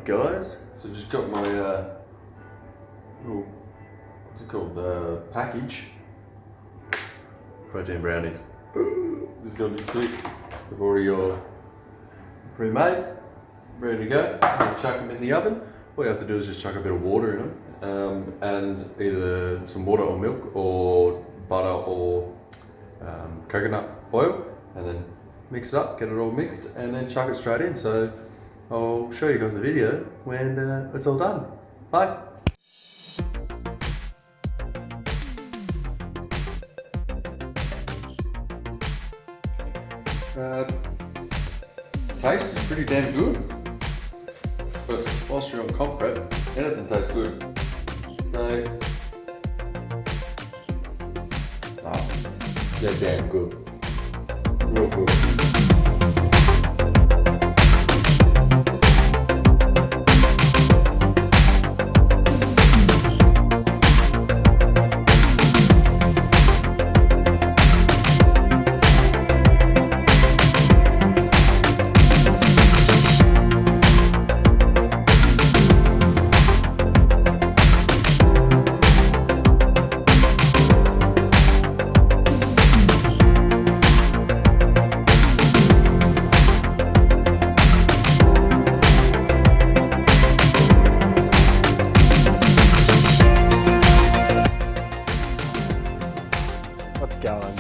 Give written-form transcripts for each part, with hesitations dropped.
guys, so just got my little, what's it called, package, protein brownies. This is gonna be sick. They've already pre-made, ready to go. I'll chuck them in the oven. All you have to do is just chuck a bit of water in them, and either some water or milk or butter or coconut oil, and then mix it up, get it all mixed, and then chuck it straight in. So I'll show you guys a video when it's all done. Bye. Taste is pretty damn good, but whilst you're on comp prep, anything tastes good. So, they're damn good. Real good.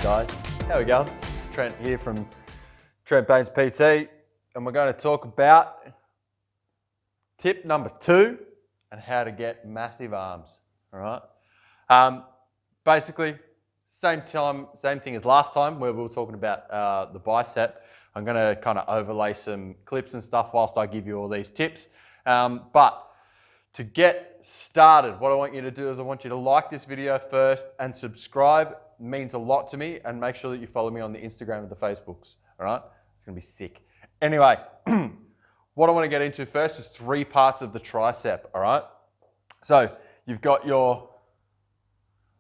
Guys, how we going? Trent here from Trent Baynes PT, and we're going to talk about tip number 2 and how to get massive arms. All right. Basically, same thing as last time where we were talking about the bicep. I'm going to kind of overlay some clips and stuff whilst I give you all these tips. But to get started, what I want you to do is I want you to like this video first and subscribe. Means a lot to me, and make sure that you follow me on the Instagram and the Facebooks. All right, it's gonna be sick. Anyway, what I want to get into first is 3 parts of the tricep. All right, so you've got your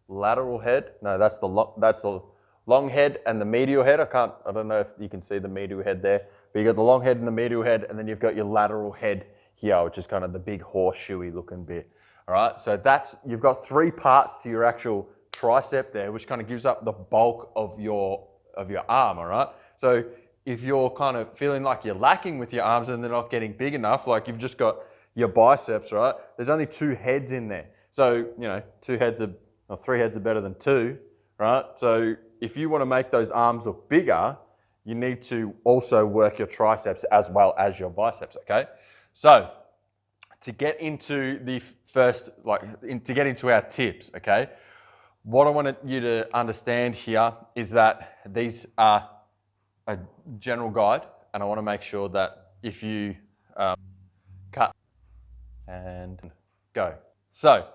lateral head. No, that's the long head and the medial head. I don't know if you can see the medial head there, but you got the long head and the medial head, and then you've got your lateral head here, which is kind of the big horseshoey looking bit. All right, so you've got 3 parts to your actual tricep there, which kind of gives up the bulk of your arm. All right, so if you're kind of feeling like you're lacking with your arms and they're not getting big enough, like you've just got your biceps, right? There's only 2 heads in there, so 3 heads are better than 2, right? So if you want to make those arms look bigger, you need to also work your triceps as well as your biceps. Okay, so to get into the first, to get into our tips, okay. What I want you to understand here is that these are a general guide, and I want to make sure that if you cut and go. So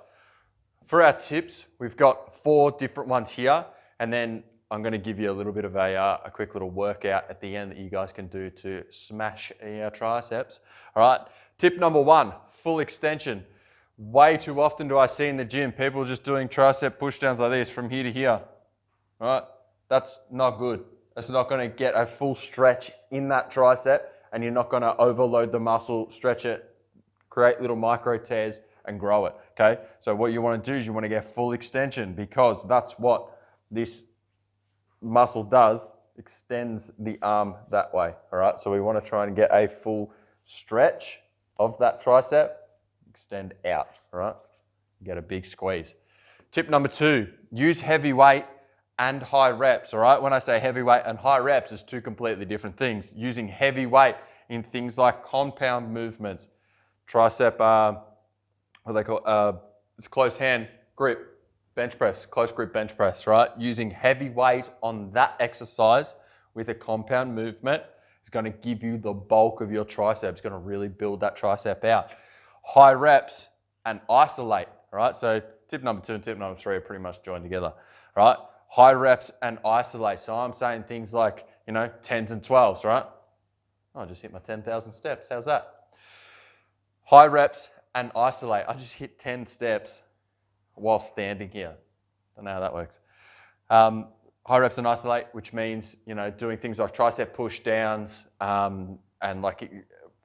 for our tips, we've got 4 different ones here, and then I'm going to give you a little bit of a quick little workout at the end that you guys can do to smash your triceps. All right, tip number 1, full extension. Way too often do I see in the gym people just doing tricep pushdowns like this from here to here. All right, that's not good. That's not going to get a full stretch in that tricep, and you're not going to overload the muscle, stretch it, create little micro tears, and grow it. Okay, so what you want to do is you want to get full extension, because that's what this muscle does, extends the arm that way. All right, so we want to try and get a full stretch of that tricep, extend out, all right? Get a big squeeze. Tip number 2, use heavy weight and high reps, all right? When I say heavy weight and high reps, it's 2 completely different things. Using heavy weight in things like compound movements, tricep, what they call, it's close hand grip, bench press, close grip bench press, right? Using heavy weight on that exercise with a compound movement is going to give you the bulk of your tricep. It's going to really build that tricep out. High reps and isolate, all right? So tip number 2 and tip number 3 are pretty much joined together, all right? High reps and isolate. So I'm saying things like, 10s and 12s, right? I just hit my 10,000 steps. How's that? High reps and isolate. I just hit 10 steps while standing here. Don't know how that works. High reps and isolate, which means, doing things like tricep pushdowns and like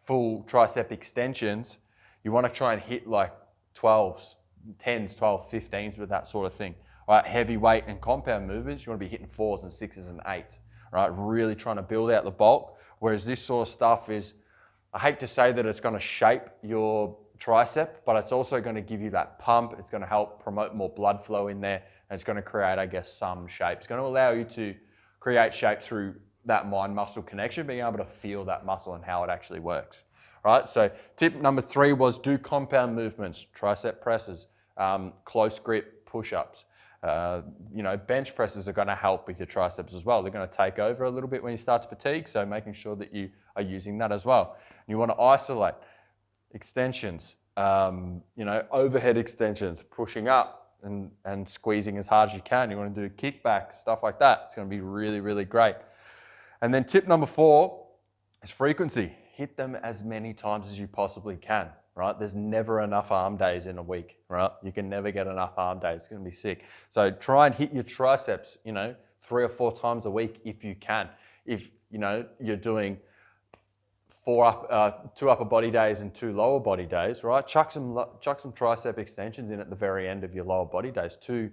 full tricep extensions You want to try and hit like 12s, 10s, 12, 15s with that sort of thing. All right, heavyweight and compound movements, you want to be hitting 4s and 6s and 8s. Right, really trying to build out the bulk. Whereas this sort of stuff is, I hate to say that it's going to shape your tricep, but it's also going to give you that pump. It's going to help promote more blood flow in there, and it's going to create, I guess, some shape. It's going to allow you to create shape through that mind-muscle connection, being able to feel that muscle and how it actually works. Right, so tip number 3 was do compound movements, tricep presses, close grip push-ups. Bench presses are going to help with your triceps as well. They're going to take over a little bit when you start to fatigue, so making sure that you are using that as well. And you want to isolate extensions, overhead extensions, pushing up and squeezing as hard as you can. You want to do kickbacks, stuff like that. It's going to be really, really great. And then tip number 4 is frequency. Hit them as many times as you possibly can, right? There's never enough arm days in a week, right? You can never get enough arm days. It's going to be sick. So try and hit your triceps, 3 or 4 times a week if you can. If, you're doing 2 upper body days and 2 lower body days, right? Chuck some tricep extensions in at the very end of your lower body days. Do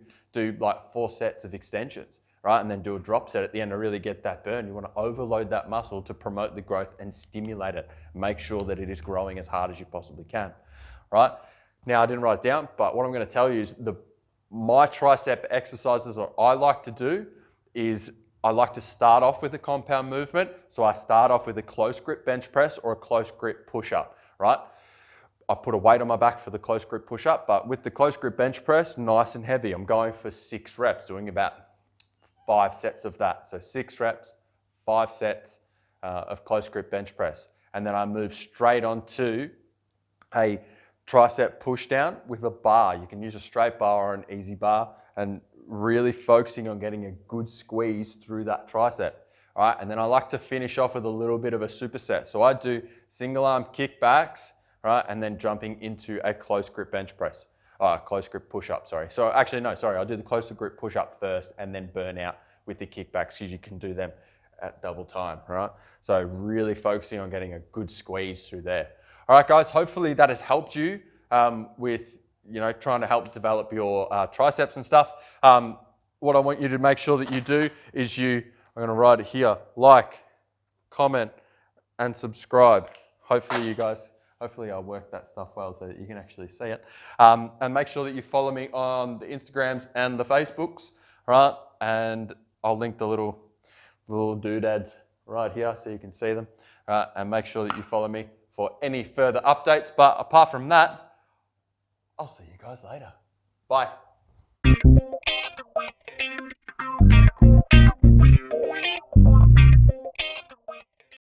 like 4 sets of extensions, right? And then do a drop set at the end to really get that burn. You want to overload that muscle to promote the growth and stimulate it. Make sure that it is growing as hard as you possibly can, right? Now, I didn't write it down, but what I'm going to tell you is my tricep exercises that I like to do is I like to start off with a compound movement. So I start off with a close grip bench press or a close grip push-up, right? I put a weight on my back for the close grip push-up, but with the close grip bench press, nice and heavy. I'm going for 6 reps, doing about 5 sets of that. So 6 reps, 5 sets of close grip bench press. And then I move straight onto a tricep pushdown with a bar. You can use a straight bar or an easy bar, and really focusing on getting a good squeeze through that tricep. All right, and then I like to finish off with a little bit of a superset. So I do single arm kickbacks, right, and then jumping into a close grip bench press. Close grip push-up, sorry. So actually, no, sorry, I'll do the close grip push-up first and then burn out with the kickbacks because you can do them at double time, right? So really focusing on getting a good squeeze through there. All right, guys, hopefully that has helped you with, trying to help develop your triceps and stuff. What I want you to make sure that you do is I'm going to write it here, like, comment, and subscribe. Hopefully I'll work that stuff well so that you can actually see it. And make sure that you follow me on the Instagrams and the Facebooks, right? And I'll link the little doodads right here so you can see them. Right? And make sure that you follow me for any further updates. But apart from that, I'll see you guys later. Bye.